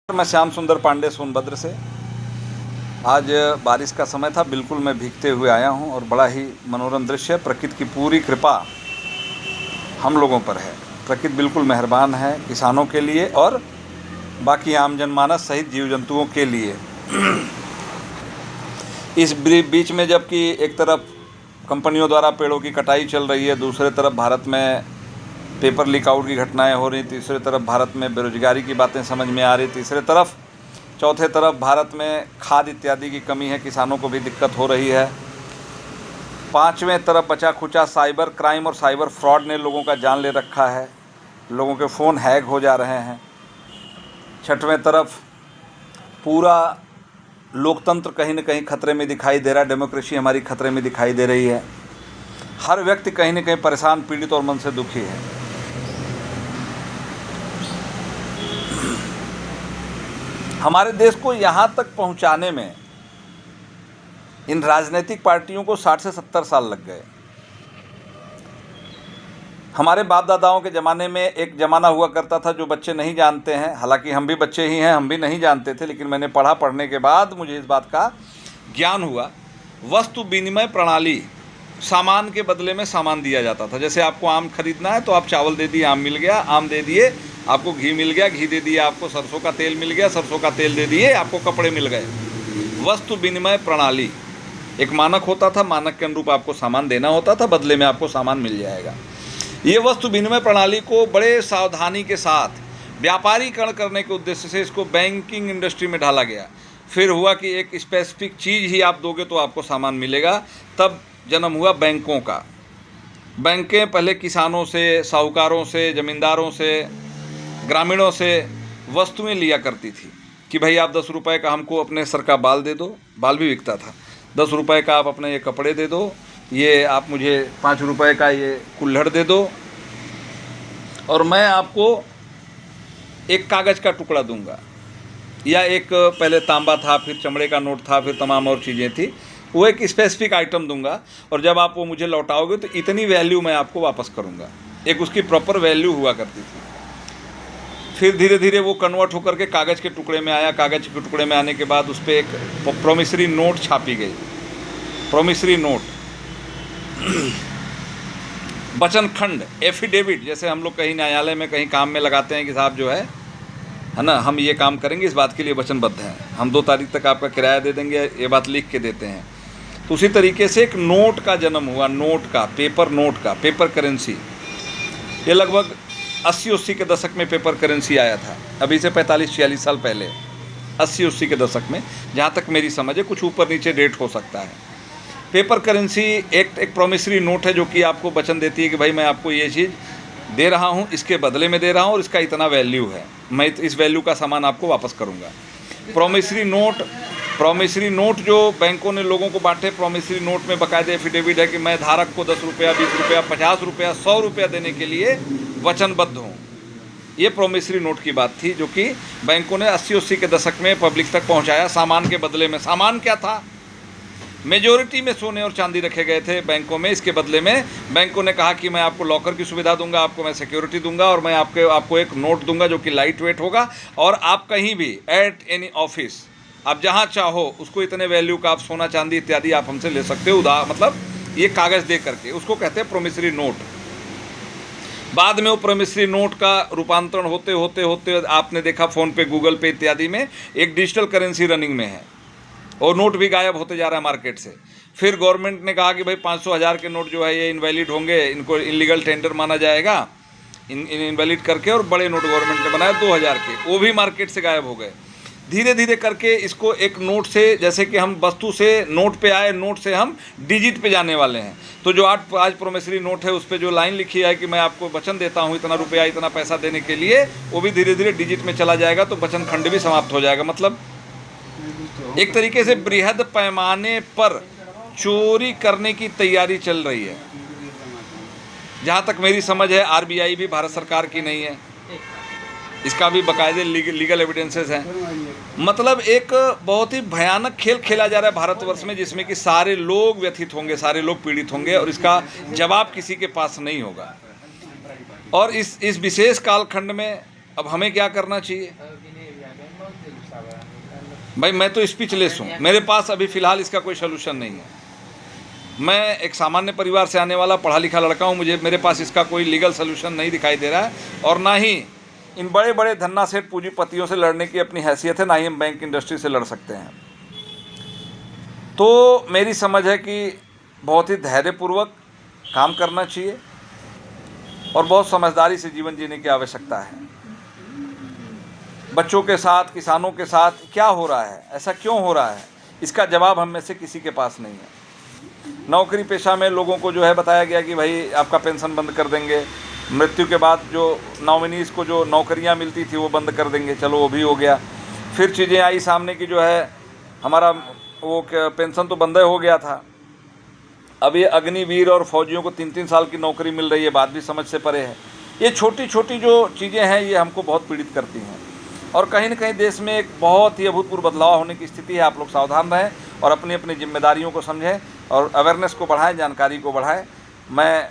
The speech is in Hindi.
मैं श्याम सुंदर पांडे सोनभद्र से। आज बारिश का समय था, बिल्कुल मैं भीगते हुए आया हूं और बड़ा ही मनोरम दृश्य है। प्रकृति की पूरी कृपा हम लोगों पर है। प्रकृति बिल्कुल मेहरबान है किसानों के लिए और बाकी आम जनमानस सहित जीव जंतुओं के लिए। इस बीच में जबकि एक तरफ कंपनियों द्वारा पेड़ों की कटाई चल रही है, दूसरे तरफ भारत में पेपर लीक आउट की घटनाएं हो रही, तीसरे तरफ भारत में बेरोजगारी की बातें समझ में आ रही, चौथे तरफ भारत में खाद इत्यादि की कमी है, किसानों को भी दिक्कत हो रही है। पांचवें तरफ बचा खुचा साइबर क्राइम और साइबर फ्रॉड ने लोगों का जान ले रखा है, लोगों के फ़ोन हैक हो जा रहे हैं। छठवें तरफ पूरा लोकतंत्र कहीं न कहीं खतरे में दिखाई दे रहा है, डेमोक्रेसी हमारी खतरे में दिखाई दे रही है। हर व्यक्ति कहीं न कहीं परेशान, पीड़ित और मन से दुखी है। हमारे देश को यहाँ तक पहुँचाने में इन राजनीतिक पार्टियों को 60 से 70 साल लग गए। हमारे बाप दादाओं के ज़माने में एक ज़माना हुआ करता था जो बच्चे नहीं जानते हैं, हालांकि हम भी बच्चे ही हैं, हम भी नहीं जानते थे, लेकिन मैंने पढ़ने के बाद मुझे इस बात का ज्ञान हुआ। वस्तु विनिमय प्रणाली, सामान के बदले में सामान दिया जाता था। जैसे आपको आम खरीदना है तो आप चावल दे दिए, आम मिल गया, आम दे दिए, आपको घी मिल गया, घी दे दिया, आपको सरसों का तेल मिल गया, सरसों का तेल दे दिए, आपको कपड़े मिल गए। वस्तु विनिमय प्रणाली एक मानक होता था, मानक के अनुरूप आपको सामान देना होता था, बदले में आपको सामान मिल जाएगा। ये वस्तु विनिमय प्रणाली को बड़े सावधानी के साथ व्यापारीकरण करने के उद्देश्य से इसको बैंकिंग इंडस्ट्री में ढाला गया। फिर हुआ कि एक स्पेसिफिक चीज़ ही आप दोगे तो आपको सामान मिलेगा। तब जन्म हुआ बैंकों का। बैंकें पहले किसानों से, साहूकारों से, ज़मींदारों से, ग्रामीणों से वस्तुएं लिया करती थी कि भाई आप 10 रुपए का हमको अपने सर का बाल दे दो, बाल भी बिकता था। 10 रुपए का आप अपने ये कपड़े दे दो, ये आप मुझे 5 रुपए का ये कुल्हड़ दे दो, और मैं आपको एक कागज़ का टुकड़ा दूंगा, या एक पहले तांबा था, फिर चमड़े का नोट था, फिर तमाम और चीज़ें थी, वो एक स्पेसिफिक आइटम दूंगा और जब आप वो मुझे लौटाओगे तो इतनी वैल्यू मैं आपको वापस करूंगा। एक उसकी प्रॉपर वैल्यू हुआ करती थी। फिर धीरे धीरे वो कन्वर्ट होकर के कागज़ के टुकड़े में आया। कागज़ के टुकड़े में आने के बाद उस पर एक प्रोमिसरी नोट छापी गई। प्रोमिसरी नोट, वचन खंड, एफिडेविट, जैसे हम लोग कहीं न्यायालय में कहीं काम में लगाते हैं कि साहब जो है ना, हम ये काम करेंगे, इस बात के लिए वचनबद्ध हैं, हम 2 तारीख तक आपका किराया दे देंगे, ये बात लिख के देते हैं। तो उसी तरीके से एक नोट का जन्म हुआ, नोट का, पेपर नोट का, पेपर करेंसी। ये लगभग 80-80 के दशक में पेपर करेंसी आया था। अभी से 45-46 साल पहले, 80-80 के दशक में, जहाँ तक मेरी समझ है, कुछ ऊपर नीचे डेट हो सकता है। पेपर करेंसी एक प्रोमिसरी नोट है जो कि आपको वचन देती है कि भाई मैं आपको ये चीज़ दे रहा हूँ, इसके बदले में दे रहा हूँ और इसका इतना वैल्यू है, मैं इस वैल्यू का सामान आपको वापस करूँगा। प्रोमिसरी नोट जो बैंकों ने लोगों को बांटे, प्रोमिसरी नोट में बाकायदे एफिडेविट है कि मैं धारक को 10 रुपया, 20 रुपया, 50 रुपया, 100 रुपया देने के लिए वचनबद्ध हूँ। ये प्रोमिसरी नोट की बात थी जो कि बैंकों ने 80-80 के दशक में पब्लिक तक पहुँचाया। सामान के बदले में, सामान क्या था? मेजोरिटी में सोने और चांदी रखे गए थे बैंकों में। इसके बदले में बैंकों ने कहा कि मैं आपको लॉकर की सुविधा दूंगा, आपको मैं सिक्योरिटी दूंगा और मैं आपको एक नोट दूंगा जो कि लाइट वेट होगा, और आप कहीं भी एट एनी ऑफिस, आप जहां चाहो उसको इतने वैल्यू का आप सोना चांदी इत्यादि आप हमसे ले सकते हो, मतलब ये कागज़ दे करके। उसको कहते हैं प्रोमिसरी नोट। बाद में वो प्रोमिसरी नोट का रूपांतरण होते होते आपने देखा फ़ोन पे, गूगल पे इत्यादि में एक डिजिटल करेंसी रनिंग में है और नोट भी गायब होते जा रहा है मार्केट से। फिर गवर्नमेंट ने कहा कि भाई 500-1000 के नोट जो है ये इनवैलिड होंगे, इनको इलीगल टेंडर माना जाएगा, इनवैलिड करके, और बड़े नोट गवर्नमेंट ने बनाए 2000 के, वो भी मार्केट से गायब हो गए। धीरे धीरे करके इसको एक नोट से, जैसे कि हम वस्तु से नोट पे आए, नोट से हम डिजिट पे जाने वाले हैं। तो जो आज प्रोमिसरी नोट है उस पर जो लाइन लिखी है कि मैं आपको वचन देता हूँ इतना रुपया, इतना पैसा देने के लिए, वो भी धीरे धीरे डिजिट में चला जाएगा, तो वचन खंड भी समाप्त हो जाएगा। मतलब एक तरीके से बृहद पैमाने पर चोरी करने की तैयारी चल रही है। जहाँ तक मेरी समझ है, आरबीआई भी भारत सरकार की नहीं है, इसका भी बाकायदे लीगल एविडेंसेस हैं। मतलब एक बहुत ही भयानक खेल खेला जा रहा है भारतवर्ष में, जिसमें कि सारे लोग व्यथित होंगे, सारे लोग पीड़ित होंगे और इसका जवाब किसी के पास नहीं होगा। और इस विशेष कालखंड में अब हमें क्या करना चाहिए? भाई मैं तो स्पीचलेस हूँ, मेरे पास अभी फ़िलहाल इसका कोई सलूशन नहीं है। मैं एक सामान्य परिवार से आने वाला पढ़ा लिखा लड़का हूँ, मेरे पास इसका कोई लीगल सलूशन नहीं दिखाई दे रहा है, और ना ही इन बड़े बड़े धन्ना सेठ पूंजीपतियों से लड़ने की अपनी हैसियत है, ना ही हम बैंक इंडस्ट्री से लड़ सकते हैं। तो मेरी समझ है कि बहुत ही धैर्यपूर्वक काम करना चाहिए और बहुत समझदारी से जीवन जीने की आवश्यकता है। बच्चों के साथ, किसानों के साथ क्या हो रहा है, ऐसा क्यों हो रहा है, इसका जवाब हम में से किसी के पास नहीं है। नौकरी पेशा में लोगों को जो है बताया गया कि भाई आपका पेंशन बंद कर देंगे, मृत्यु के बाद जो नॉमिनीज़ को जो नौकरियां मिलती थी वो बंद कर देंगे, चलो वो भी हो गया। फिर चीज़ें आई सामने की जो है हमारा वो पेंशन तो बंद हो गया था, अब ये अग्निवीर और फौजियों को 3-3 साल की नौकरी मिल रही है, बात भी समझ से परे है। ये छोटी छोटी जो चीज़ें हैं ये हमको बहुत पीड़ित करती हैं, और कहीं न कहीं देश में एक बहुत ही अभूतपूर्व बदलाव होने की स्थिति है। आप लोग सावधान रहें और अपनी अपनी जिम्मेदारियों को समझें और अवेयरनेस को बढ़ाएं, जानकारी को बढ़ाएं। मैं